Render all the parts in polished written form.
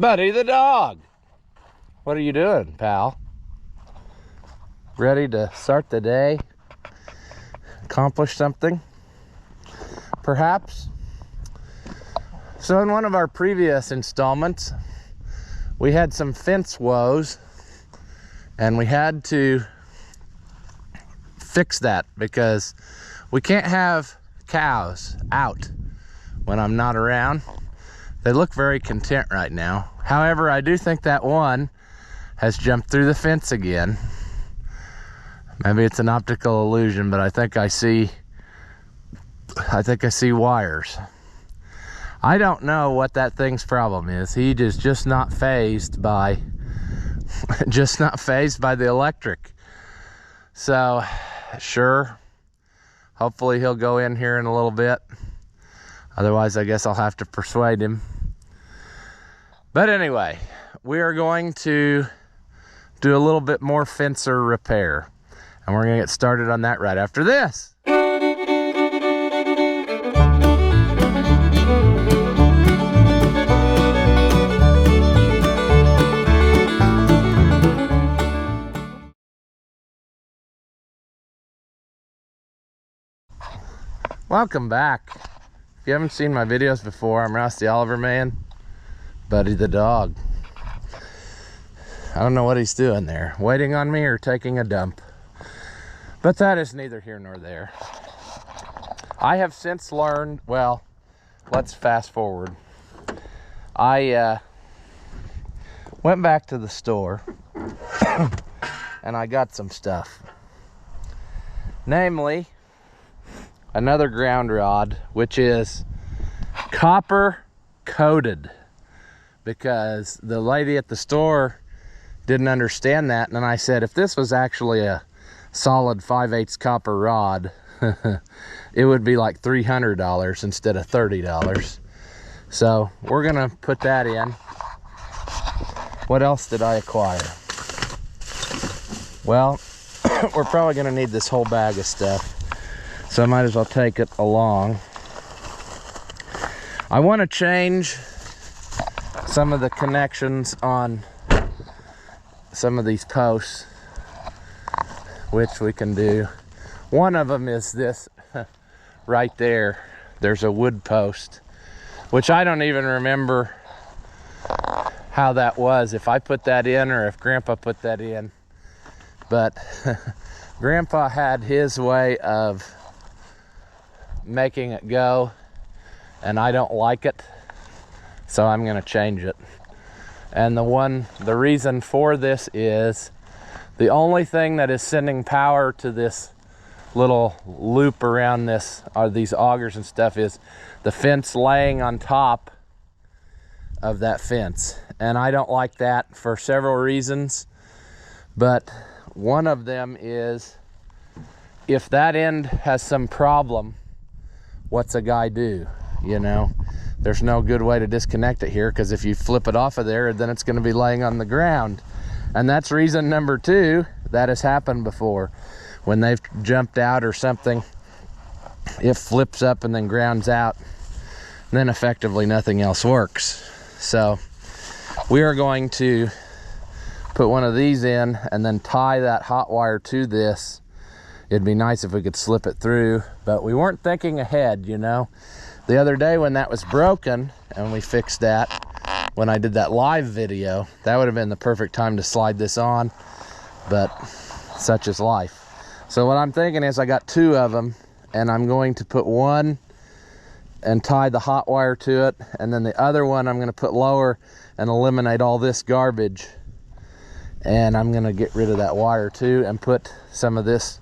Buddy the dog. What are you doing, pal? Ready to start the day? Accomplish something? Perhaps? So in one of our previous installments, we had some fence woes, and we had to fix that because we can't have cows out when I'm not around. They look very content right now. However, I do think that one has jumped through the fence again. Maybe it's an optical illusion, but I think I see wires. I don't know what that thing's problem is. He is just not fazed by the electric. So, sure, hopefully he'll go in here in a little bit. Otherwise, I guess I'll have to persuade him. But anyway, we are going to do a little bit more fencer repair. And we're going to get started on that right after this. Welcome back. If you haven't seen my videos before, I'm Ross the Oliver Man, Buddy the dog. I don't know what he's doing there, waiting on me or taking a dump. But that is neither here nor there. I have since learned, well, let's fast forward. I went back to the store and I got some stuff. Namely, another ground rod, which is copper coated, because the lady at the store didn't understand that. And I said, if this was actually a solid 5/8 copper rod, it would be like $300 instead of $30. So we're gonna put that in. What else did I acquire? Well, we're probably gonna need this whole bag of stuff, so I might as well take it along. I want to change some of the connections on some of these posts, which we can do. One of them is this right there. There's a wood post, which I don't even remember how that was, if I put that in or if Grandpa put that in. But Grandpa had his way of making it go, and I don't like it, so I'm gonna change it. And the reason for this is the only thing that is sending power to this little loop around this, or these augers and stuff, is the fence laying on top of that fence. And I don't like that for several reasons, but one of them is, if that end has some problem, what's a guy do? You know, there's no good way to disconnect it here, because if you flip it off of there, then it's going to be laying on the ground. And that's reason number two. That has happened before. When they've jumped out or something, it flips up and then grounds out, and then effectively nothing else works. So we are going to put one of these in and then tie that hot wire to this. It'd be nice if we could slip it through, but we weren't thinking ahead, you know. The other day when that was broken and we fixed that, when I did that live video, that would have been the perfect time to slide this on, but such is life. So what I'm thinking is, I got two of them, and I'm going to put one and tie the hot wire to it, and then the other one I'm going to put lower and eliminate all this garbage. And I'm going to get rid of that wire too and put some of this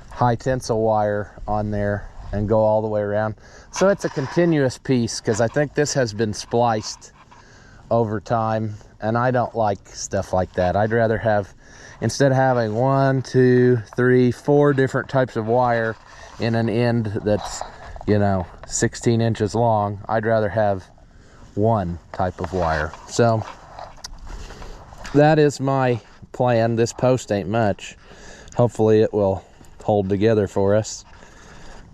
high tensile wire on there and go all the way around. So it's a continuous piece, because I think this has been spliced over time, and I don't like stuff like that. I'd rather have, instead of having 1, 2, 3, 4 different types of wire in an end that's, you know, 16 inches long, I'd rather have one type of wire. So that is my plan. This post ain't much. Hopefully it will hold together for us,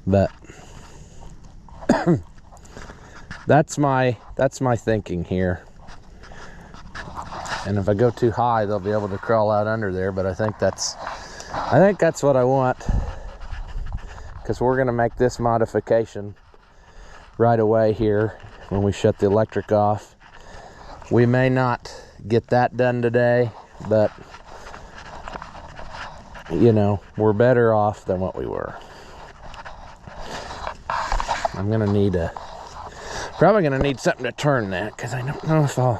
but that's my thinking here. And if I go too high, they'll be able to crawl out under there, but I think that's what I want, because we're gonna make this modification right away here when we shut the electric off. We may not get that done today, but you know, we're better off than what we were. I'm gonna need probably gonna need something to turn that, because I don't know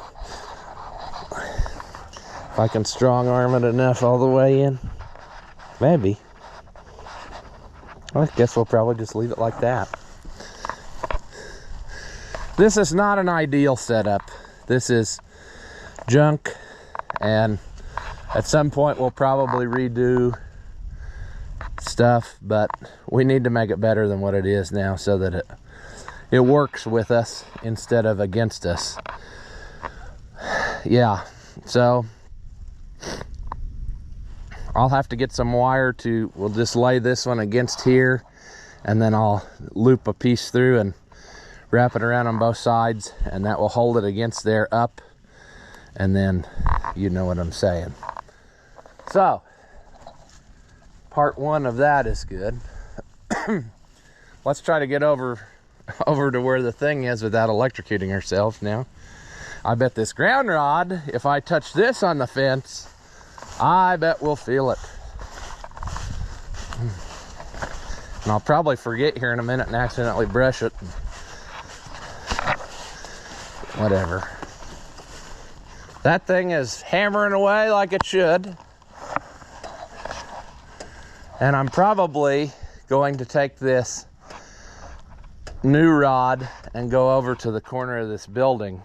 if I can strong arm it enough all the way in. Maybe. I guess we'll probably just leave it like that. This is not an ideal setup. This is junk, and at some point we'll probably redo stuff, but we need to make it better than what it is now, so that it works with us instead of against us. Yeah, so I'll have to get some wire we'll just lay this one against here, and then I'll loop a piece through and wrap it around on both sides, and that will hold it against there up, and then you know what I'm saying. So part one of that is good. Let's try to get over to where the thing is without electrocuting ourselves now. I bet this ground rod, if I touch this on the fence, I bet we'll feel it. And I'll probably forget here in a minute and accidentally brush it. Whatever. That thing is hammering away like it should. And I'm probably going to take this new rod and go over to the corner of this building,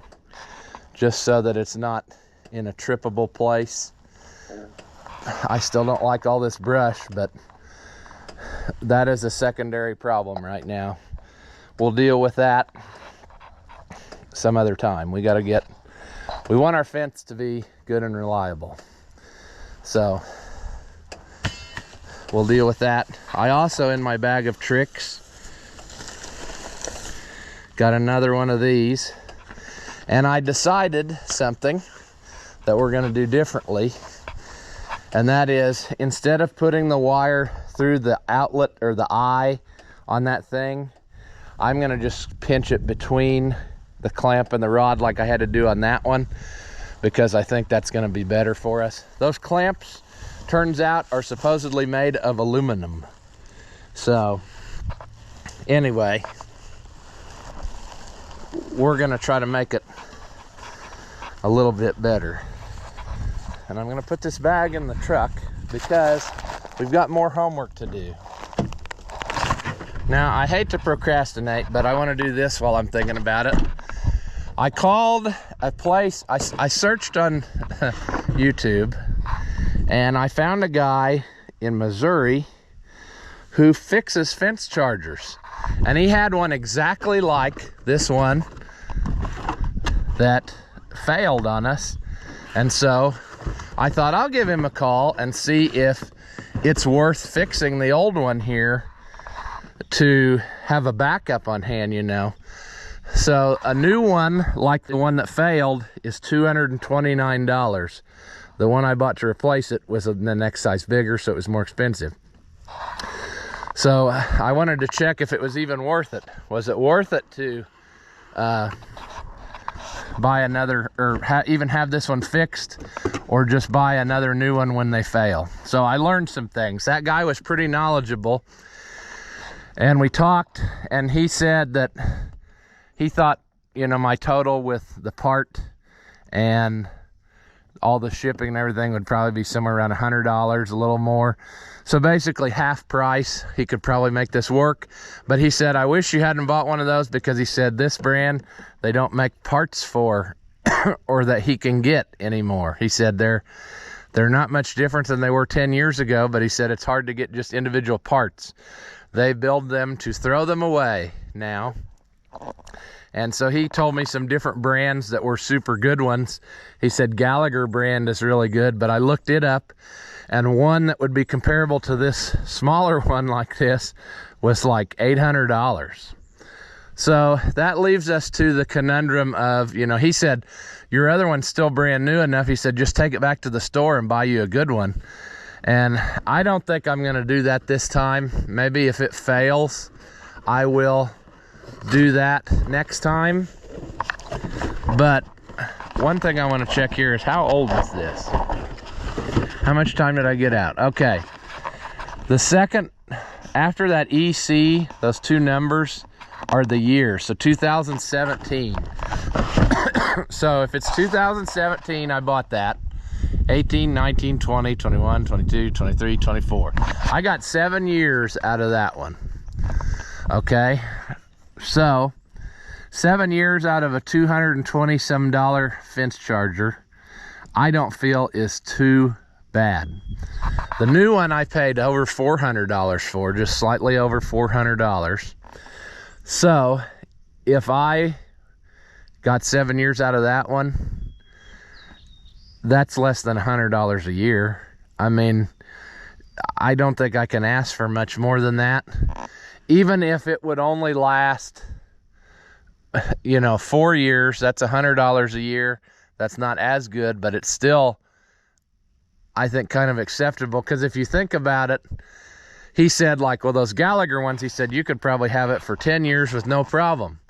just so that it's not in a trippable place. I still don't like all this brush, but that is a secondary problem right now. We'll deal with that some other time. We want our fence to be good and reliable. So we'll deal with that. I also, in my bag of tricks, got another one of these, and I decided something that we're gonna do differently. And that is, instead of putting the wire through the outlet or the eye on that thing, I'm gonna just pinch it between the clamp and the rod like I had to do on that one, because I think that's gonna be better for us. Those clamps, turns out, are supposedly made of aluminum. So anyway, we're gonna try to make it a little bit better. And I'm gonna put this bag in the truck because we've got more homework to do. Now, I hate to procrastinate, but I wanna do this while I'm thinking about it. I called a place, I searched on YouTube, and I found a guy in Missouri who fixes fence chargers. And he had one exactly like this one that failed on us. And so I thought I'll give him a call and see if it's worth fixing the old one here to have a backup on hand, you know. So a new one, like the one that failed, is $229. The one I bought to replace it was the next size bigger, so it was more expensive. So I wanted to check if it was even worth it. Was it worth it to buy another, or even have this one fixed, or just buy another new one when they fail? So I learned some things. That guy was pretty knowledgeable, and we talked, and he said that he thought, you know, my total with the part and all the shipping and everything would probably be somewhere around $100, a little more. So basically half price, he could probably make this work. But he said, I wish you hadn't bought one of those, because he said this brand, they don't make parts for, or that he can get anymore. He said they're not much different than they were 10 years ago, but he said it's hard to get just individual parts. They build them to throw them away now. And so he told me some different brands that were super good ones. He said Gallagher brand is really good, but I looked it up, and one that would be comparable to this smaller one like this was like $800. So that leaves us to the conundrum of, you know, he said, your other one's still brand new enough. He said, just take it back to the store and buy you a good one. And I don't think I'm going to do that this time. Maybe if it fails, I will do that next time. But one thing I want to check here is, how old is this? How much time did I get out? Okay. The second, after that EC, those two numbers are the years. So 2017. So if it's 2017, I bought that. 18, 19, 20, 21, 22, 23, 24. I got 7 years out of that one. Okay. So 7 years out of a $220 some fence charger, I don't feel is too bad. The new one I paid over $400 for, just slightly over $400. So if I got 7 years out of that one, that's less than $100 a year. I mean, I don't think I can ask for much more than that. Even if it would only last, you know, 4 years, that's $100 a year. That's not as good, but it's still, I think, kind of acceptable. Because if you think about it, he said, like, well, those Gallagher ones, he said you could probably have it for 10 years with no problem.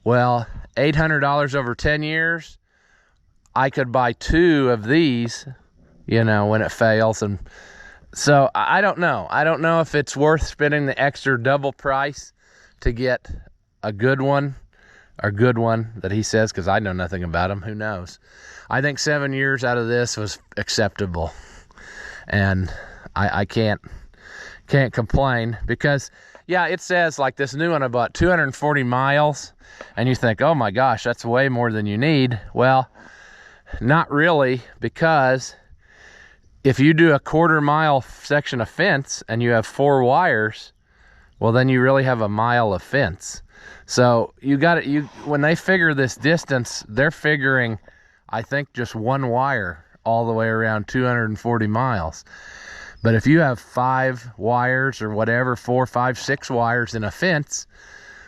Well, $800 over 10 years, I could buy 2 of these, you know, when it fails. And so I don't know. I don't know if it's worth spending the extra double price to get a good one, or good one that he says, because I know nothing about them. Who knows? I think 7 years out of this was acceptable. And I can't complain, because, yeah, it says, like, this new one I bought, 240 miles. And you think, oh my gosh, that's way more than you need. Well, not really, because if you do a 1/4 mile section of fence and you have 4 wires, well, then you really have a mile of fence. So you got it. When they figure this distance, they're figuring, I think, just 1 wire all the way around 240 miles. But if you have 5 wires or whatever, 4, 5, 6 wires in a fence,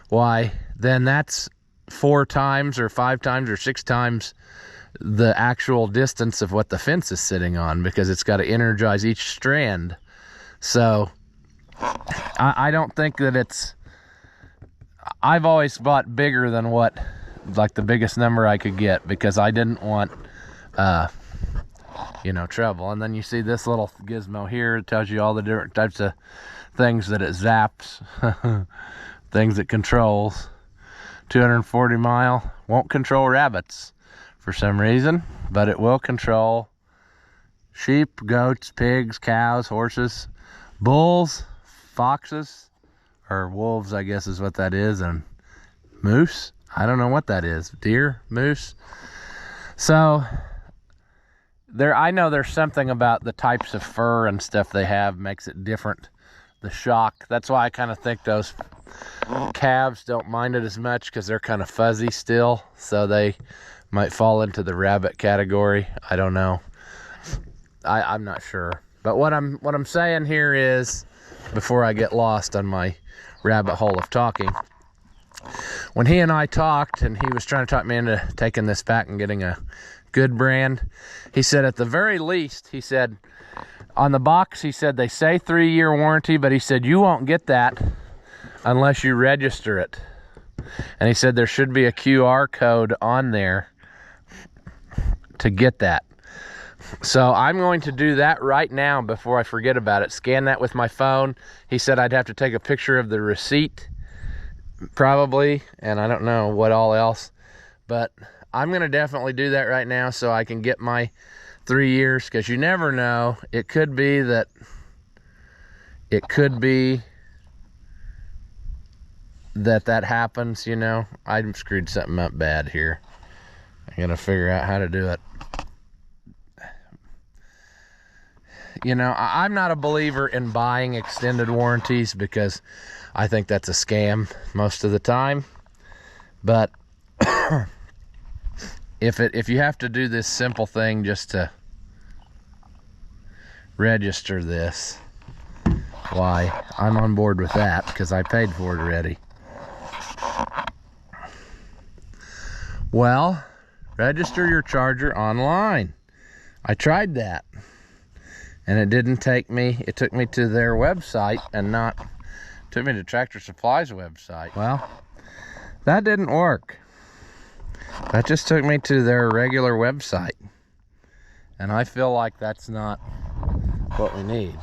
why, then that's 4 times or 5 times or 6 times the actual distance of what the fence is sitting on, because it's got to energize each strand. So I don't think that it's, I've always bought bigger than what, like, the biggest number I could get, because I didn't want, you know, trouble. And then you see this little gizmo here. It tells you all the different types of things that it zaps, things it controls. 240 mile, won't control rabbits for some reason, but it will control sheep, goats, pigs, cows, horses, bulls, foxes, or wolves, I guess is what that is, and moose. I don't know what that is. Deer, moose. So I know there's something about the types of fur and stuff they have makes it different. The shock. That's why I kind of think those calves don't mind it as much, because they're kind of fuzzy still. So they might fall into the rabbit category. I don't know. I'm not sure. But what I'm saying here is, before I get lost on my rabbit hole of talking, when he and I talked, and he was trying to talk me into taking this back and getting a good brand, he said, at the very least, he said, on the box, he said, they say 3-year warranty, but he said, you won't get that unless you register it. And he said there should be a QR code on there to get that. So I'm going to do that right now before I forget about it. Scan that with my phone. He said I'd have to take a picture of the receipt, probably, and I don't know what all else. But I'm going to definitely do that right now so I can get my 3 years, because you never know. It could be that that happens, you know. I screwed something up bad here. I gotta figure out how to do it. You know, I'm not a believer in buying extended warranties, because I think that's a scam most of the time. But if you have to do this simple thing just to register this, why, I'm on board with that, because I paid for it already. Well, register your charger online. I tried that, and it didn't take me, it took me to their website and not, took me to Tractor Supply's website. Well, that didn't work. That just took me to their regular website. And I feel like that's not what we need.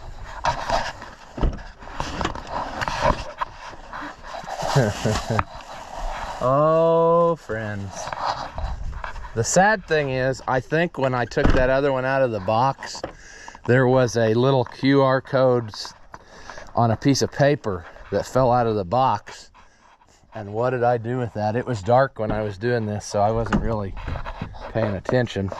Oh, friends. The sad thing is, I think when I took that other one out of the box, there was a little QR code on a piece of paper that fell out of the box. And what did I do with that? It was dark when I was doing this, so I wasn't really paying attention.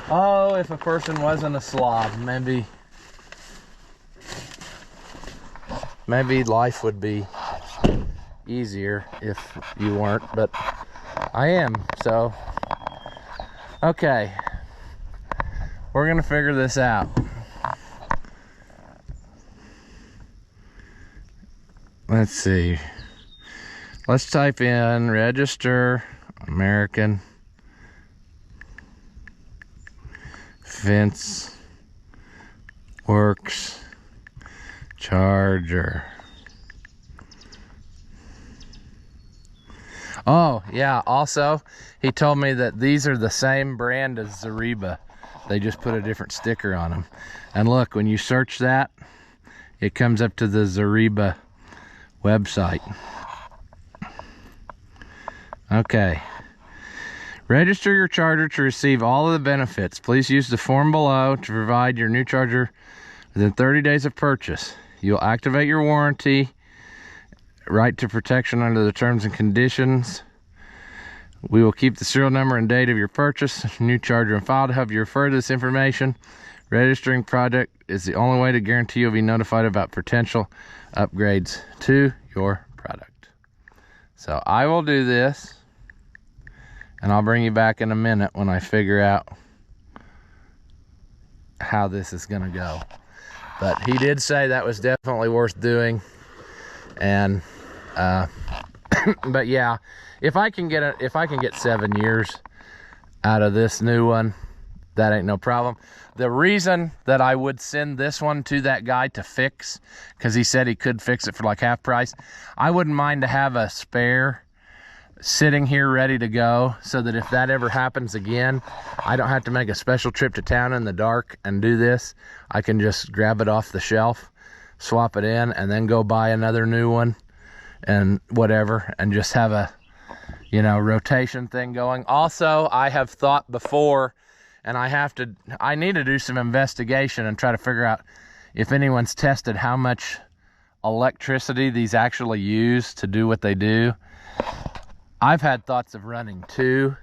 Oh, if a person wasn't a slob, maybe life would be easier if you weren't, but I am, so okay, we're gonna figure this out. Let's see, let's type in register American Fence Works charger. Oh yeah, also he told me that these are the same brand as Zariba. They just put a different sticker on them. And look, when you search that, it comes up to the Zariba website. Okay. Register your charger to receive all of the benefits. Please use the form below to provide your new charger within 30 days of purchase. You'll activate your warranty, right to protection under the terms and conditions. We will keep the serial number and date of your purchase, new charger and file to help you refer to this information. Registering project is the only way to guarantee you'll be notified about potential upgrades to your product. So I will do this, and I'll bring you back in a minute when I figure out how this is gonna go. But he did say that was definitely worth doing. And but yeah, if I can get 7 years out of this new one, that ain't no problem. The reason that I would send this one to that guy to fix, because he said he could fix it for like half price, I wouldn't mind to have a spare sitting here ready to go, so that if that ever happens again, I don't have to make a special trip to town in the dark and do this. I can just grab it off the shelf, swap it in, and then go buy another new one and whatever, and just have a, you know, rotation thing going. Also, I have thought before, and I need to do some investigation and try to figure out if anyone's tested how much electricity these actually use to do what they do. I've had thoughts of running two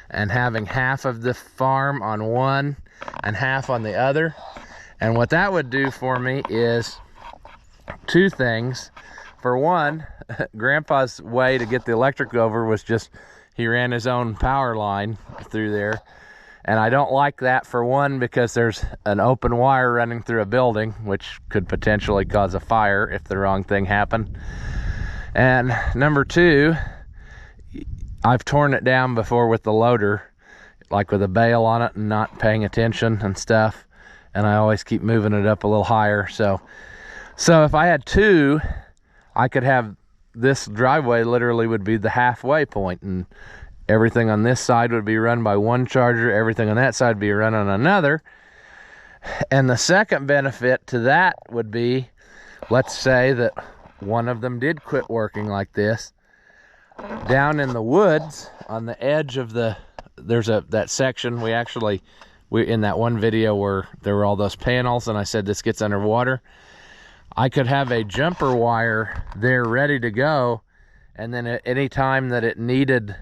and having half of the farm on one and half on the other. And what that would do for me is two things. For one, Grandpa's way to get the electric over was just, he ran his own power line through there. And I don't like that, for one, because there's an open wire running through a building, which could potentially cause a fire if the wrong thing happened. And number two, I've torn it down before with the loader, like with a bale on it and not paying attention and stuff. And I always keep moving it up a little higher. So if I had two, I could have, this driveway literally would be the halfway point, and everything on this side would be run by one charger, everything on that side would be run on another. And the second benefit to that would be, let's say that one of them did quit working like this. Down in the woods, on the edge of the, there's that section, we in that one video where there were all those panels and I said this gets underwater, I could have a jumper wire there ready to go, and then at any time that it needed,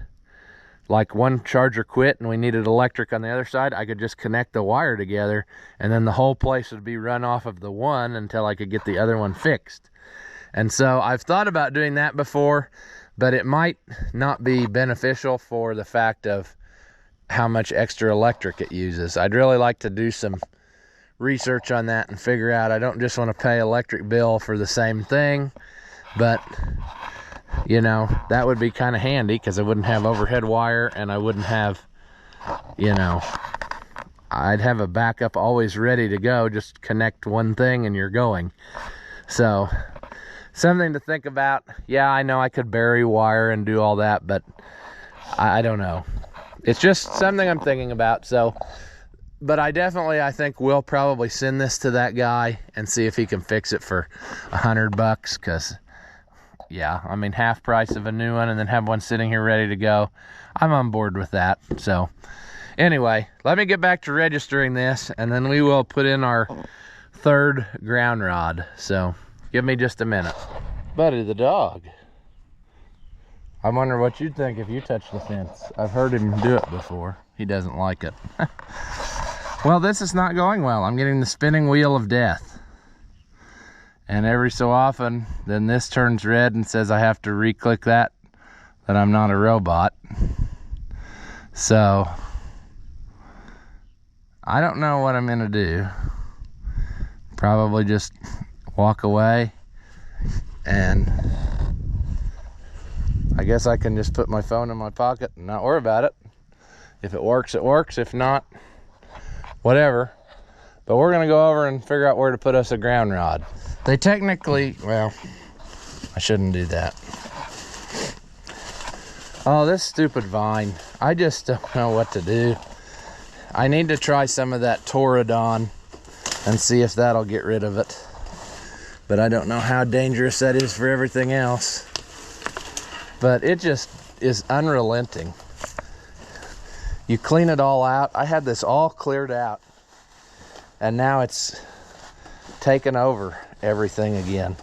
like one charger quit and we needed electric on the other side, I could just connect the wire together, and then the whole place would be run off of the one until I could get the other one fixed. And so I've thought about doing that before, but it might not be beneficial for the fact of how much extra electric it uses. I'd really like to do some research on that and figure out, I don't just want to pay electric bill for the same thing. But, you know, that would be kind of handy because I wouldn't have overhead wire, and I wouldn't have, you know, I'd have a backup always ready to go. Just connect one thing and you're going. So, something to think about. Yeah, I know I could bury wire and do all that, but I don't know. It's just something I'm thinking about. So, but I think we'll probably send this to that guy and see if he can fix it for $100, because yeah, I mean, half price of a new one and then have one sitting here ready to go. I'm on board with that. So anyway, let me get back to registering this, and then we will put in our third ground rod. So give me just a minute. Buddy the dog, I wonder what you'd think if you touched the fence. I've heard him do it before. He doesn't like it. Well, this is not going well. I'm getting the spinning wheel of death. And every so often, then this turns red and says I have to re-click that I'm not a robot. So, I don't know what I'm gonna do. Probably just walk away, and I guess I can just put my phone in my pocket and not worry about it. If it works, it works. If not, whatever. But we're gonna go over and figure out where to put us a ground rod. They technically, well, I shouldn't do that. Oh, this stupid vine. I just don't know what to do. I need to try some of that Toradon and see if that'll get rid of it. But I don't know how dangerous that is for everything else. But it just is unrelenting. You clean it all out. I had this all cleared out, and now it's taken over everything again.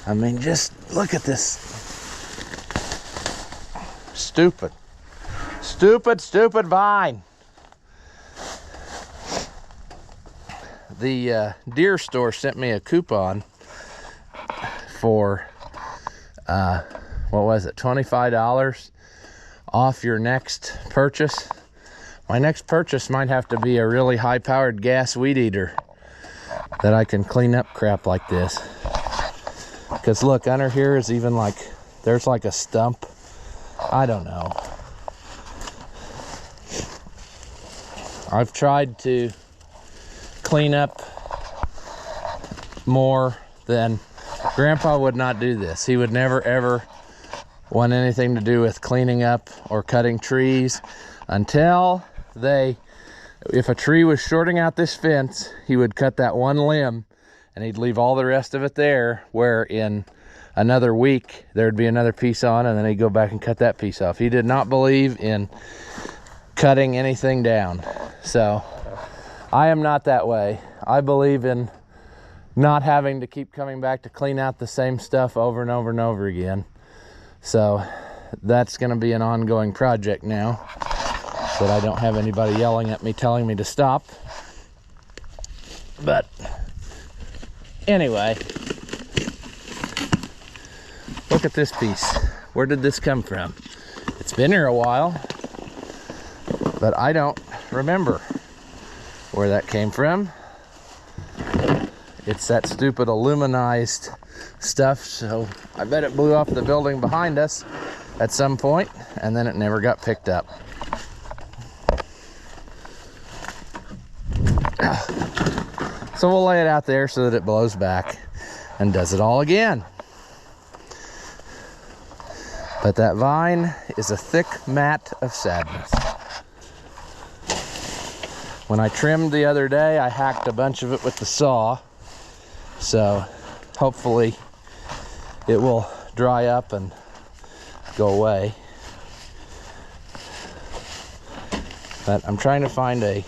I mean, just look at this. Stupid vine. The deer store sent me a coupon for what was it, $25 off your next purchase. My next purchase might have to be a really high-powered gas weed eater that I can clean up crap like this. Because look, under here is even like, there's like a stump. I don't know. I've tried to clean up more than Grandpa would not do this. He would never ever want anything to do with cleaning up or cutting trees until if a tree was shorting out this fence, he would cut that one limb and he'd leave all the rest of it there, where in another week there'd be another piece on, and then he'd go back and cut that piece off. He did not believe in cutting anything down. So I am not that way. I believe in not having to keep coming back to clean out the same stuff over and over and over again. So that's going to be an ongoing project now, that I don't have anybody yelling at me telling me to stop. But anyway, look at this piece. Where did this come from? It's been here a while, but I don't remember where that came from. It's that stupid aluminized stuff, so I bet it blew off the building behind us at some point, and then it never got picked up. So we'll lay it out there so that it blows back and does it all again. But that vine is a thick mat of sadness. When I trimmed the other day, I hacked a bunch of it with the saw. So hopefully it will dry up and go away. But I'm trying to find a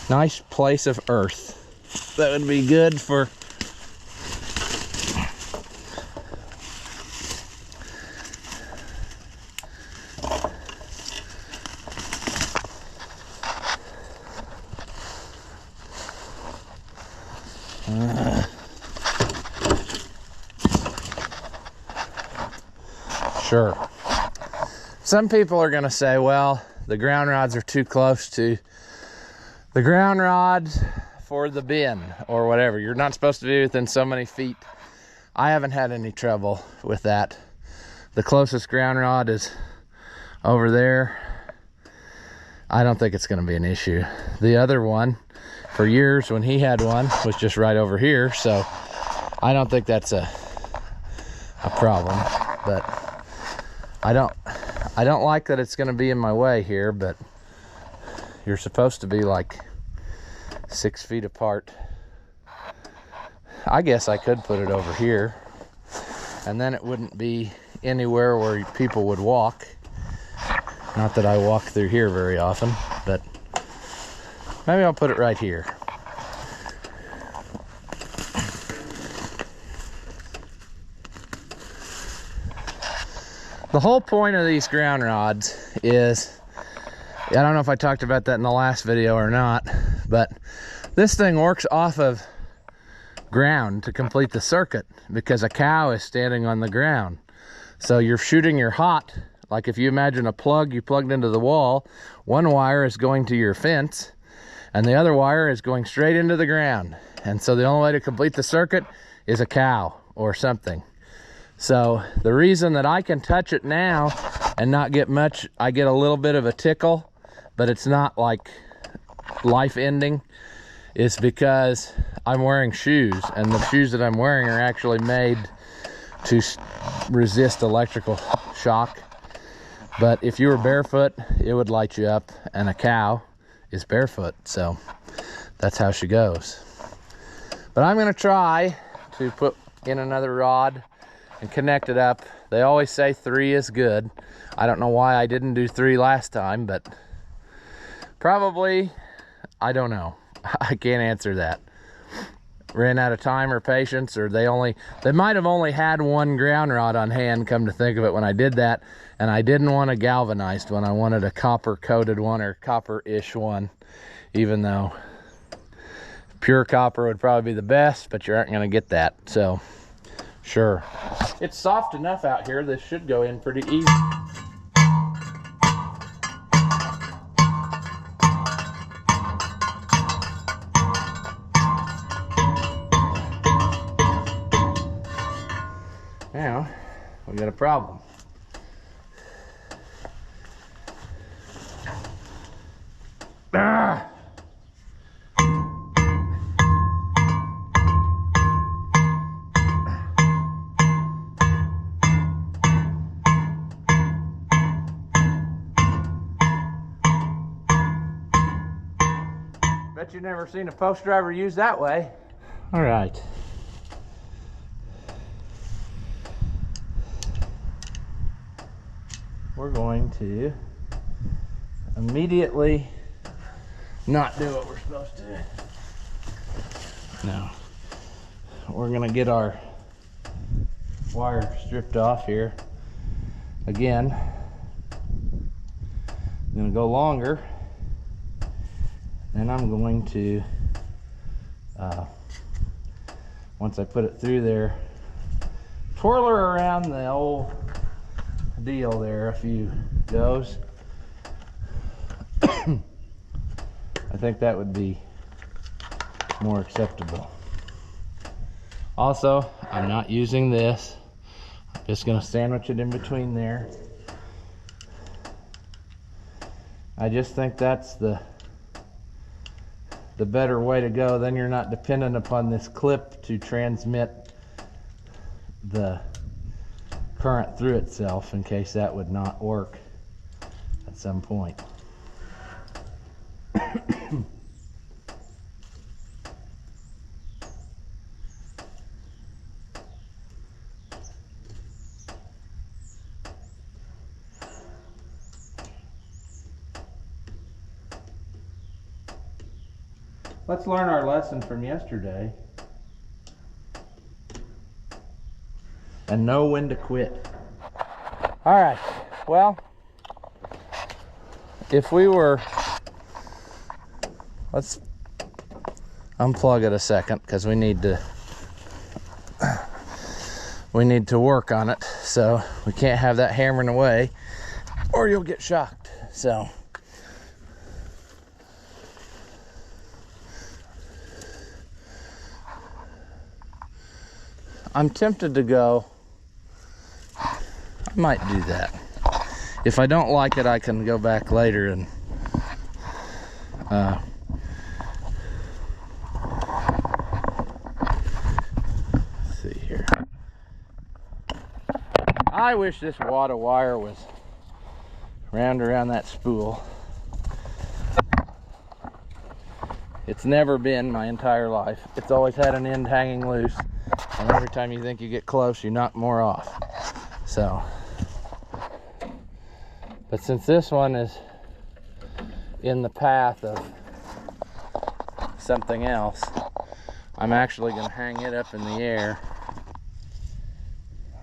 nice place of earth that would be good for sure. Some people are going to say, well, the ground rods are too close to the ground rod for the bin or whatever. You're not supposed to be within so many feet I haven't had any trouble with that. The closest ground rod is over there. I don't think it's going to be an issue. The other one, for years when he had one, was just right over here, so I don't think that's a problem. But I don't like that it's going to be in my way here, but you're supposed to be like 6 feet apart. I guess I could put it over here, and then it wouldn't be anywhere where people would walk. Not that I walk through here very often, but maybe I'll put it right here. The whole point of these ground rods is, I don't know if I talked about that in the last video or not, but this thing works off of ground to complete the circuit because a cow is standing on the ground. So you're shooting your hot, like if you imagine a plug you plugged into the wall, one wire is going to your fence and the other wire is going straight into the ground. And so the only way to complete the circuit is a cow or something. So the reason that I can touch it now and not get much, I get a little bit of a tickle, but it's not like life ending, is because I'm wearing shoes, and the shoes that I'm wearing are actually made to resist electrical shock. But if you were barefoot, it would light you up, and a cow is barefoot, so that's how she goes. But I'm gonna try to put in another rod and connect it up. They always say 3 is good. I don't know why I didn't do 3 last time, but probably, I don't know. I can't answer that. Ran out of time or patience, or they might have only had one ground rod on hand, come to think of it, when I did that, and I didn't want a galvanized one. I wanted a copper coated one, or copper-ish one, even though pure copper would probably be the best, but you aren't gonna get that, so sure. It's soft enough out here, this should go in pretty easy. Now, we got a problem. Ah! Bet you've never seen a post driver use that way. All right. We're going to immediately not do what we're supposed to do. No. We're gonna get our wire stripped off here. Again, I'm gonna go longer. Then I'm going to, once I put it through there, twirl her around the old deal there a few goes. I think that would be more acceptable. Also, I'm not using this. I'm just going to sandwich it in between there. I just think that's the better way to go. Then you're not dependent upon this clip to transmit the current through itself, in case that would not work at some point. Let's learn our lesson from yesterday and know when to quit. All right, well, if we were, let's unplug it a second, because we need to work on it, so we can't have that hammering away or you'll get shocked. So I'm tempted to go. I might do that. If I don't like it, I can go back later and let's see here. I wish this wad of wire was round around that spool. It's never been my entire life. It's always had an end hanging loose, and every time you think you get close, you knock more off. So, but since this one is in the path of something else, I'm actually going to hang it up in the air.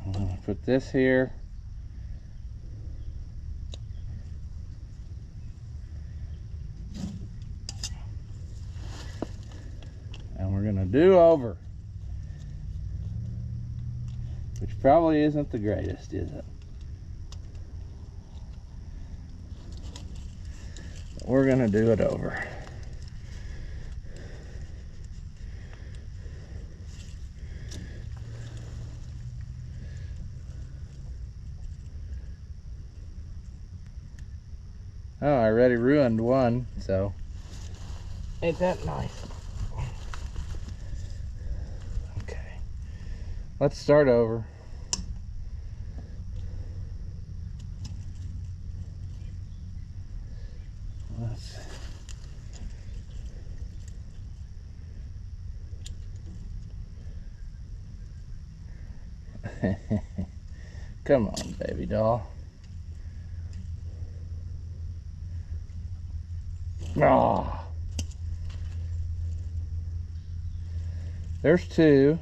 I'm going to put this here. And we're going to do over. Which probably isn't the greatest, is it? But we're going to do it over. Oh, I already ruined one, so ain't that nice? Okay, let's start over. Let's come on, baby doll. Oh, there's two.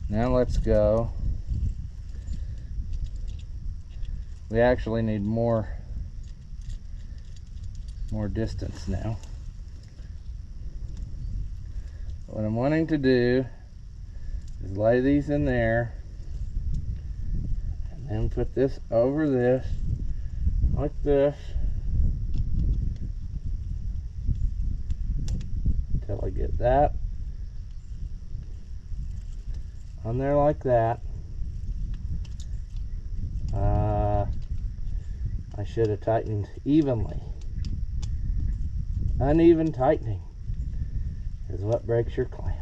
Now let's go. We actually need more distance now. What I'm wanting to do is lay these in there and then put this over this like this until I get that on there like that. I should have tightened evenly. Uneven tightening is what breaks your clamp.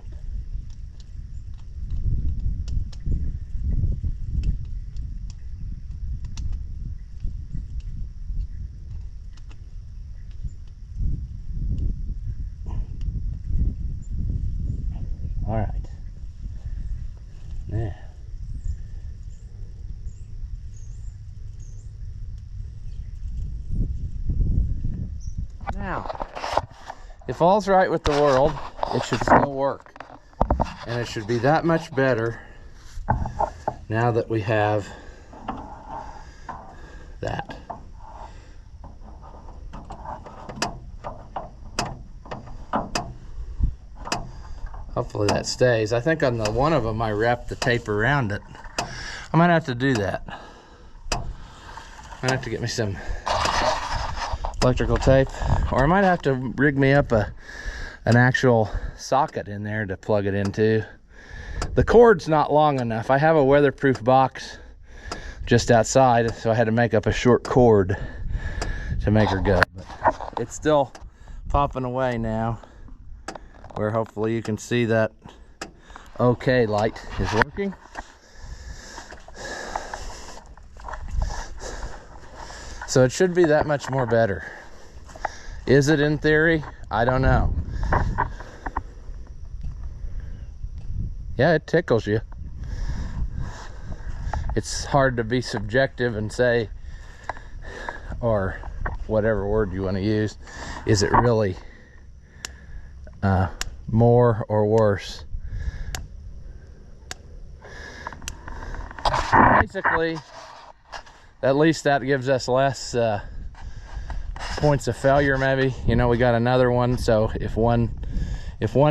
All right. Yeah. Now, if all's right with the world, it should still work. And it should be that much better now that we have that. Hopefully that stays. I think on the one of them I wrapped the tape around it. I might have to do that. I might have to get me some electrical tape, or I might have to rig me up an actual socket in there to plug it into. The cord's not long enough. I have a weatherproof box just outside, so I had to make up a short cord to make her go. But it's still popping away now, where hopefully you can see that okay light is working. So it should be that much more better. Is it in theory? I don't know. Yeah, it tickles you. It's hard to be subjective and say, or whatever word you want to use, is it really more or worse? Basically, at least that gives us less points of failure. Maybe, you know, we got another one, so if one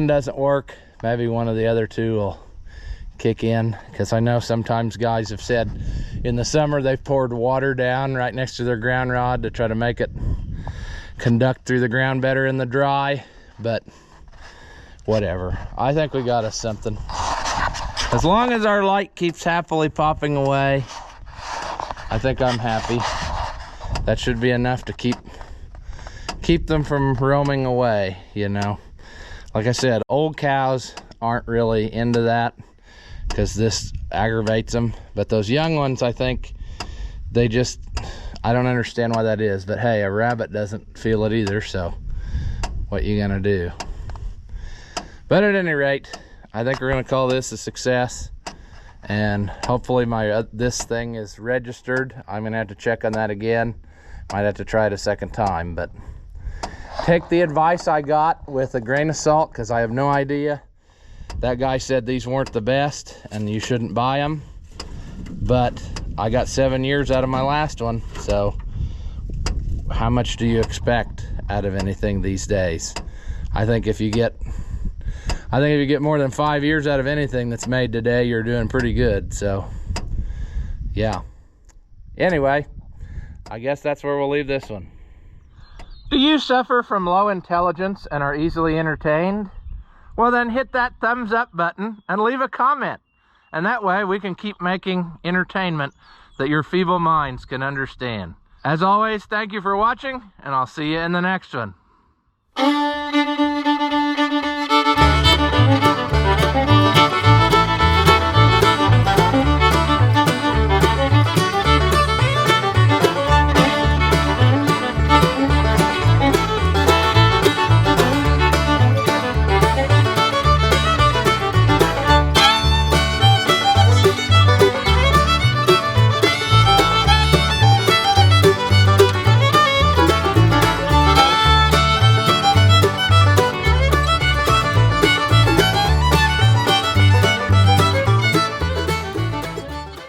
doesn't work, maybe one of the other two will kick in, because I know sometimes guys have said In the summer, they've poured water down right next to their ground rod to try to make it conduct through the ground better in the dry, but whatever. I think we got us something. As long as our light keeps happily popping away, I think I'm happy. That should be enough to keep them from roaming away, you know. Like I said, old cows aren't really into that because this aggravates them. But those young ones, I think they just, I don't understand why that is. But hey, a rabbit doesn't feel it either, so what you gonna do? But at any rate, I think we're gonna call this a success. And hopefully this thing is registered. I'm gonna have to check on that again. Might have to try it a second time, but take the advice I got with a grain of salt, because I have no idea. That guy said these weren't the best and you shouldn't buy them, but I got 7 years out of my last one, so how much do you expect out of anything these days? I think if you get more than 5 years out of anything that's made today, you're doing pretty good. So yeah, anyway, I guess that's where we'll leave this one. Do you suffer from low intelligence and are easily entertained? Well, then hit that thumbs up button and leave a comment. And that way we can keep making entertainment that your feeble minds can understand. As always, thank you for watching, and I'll see you in the next one.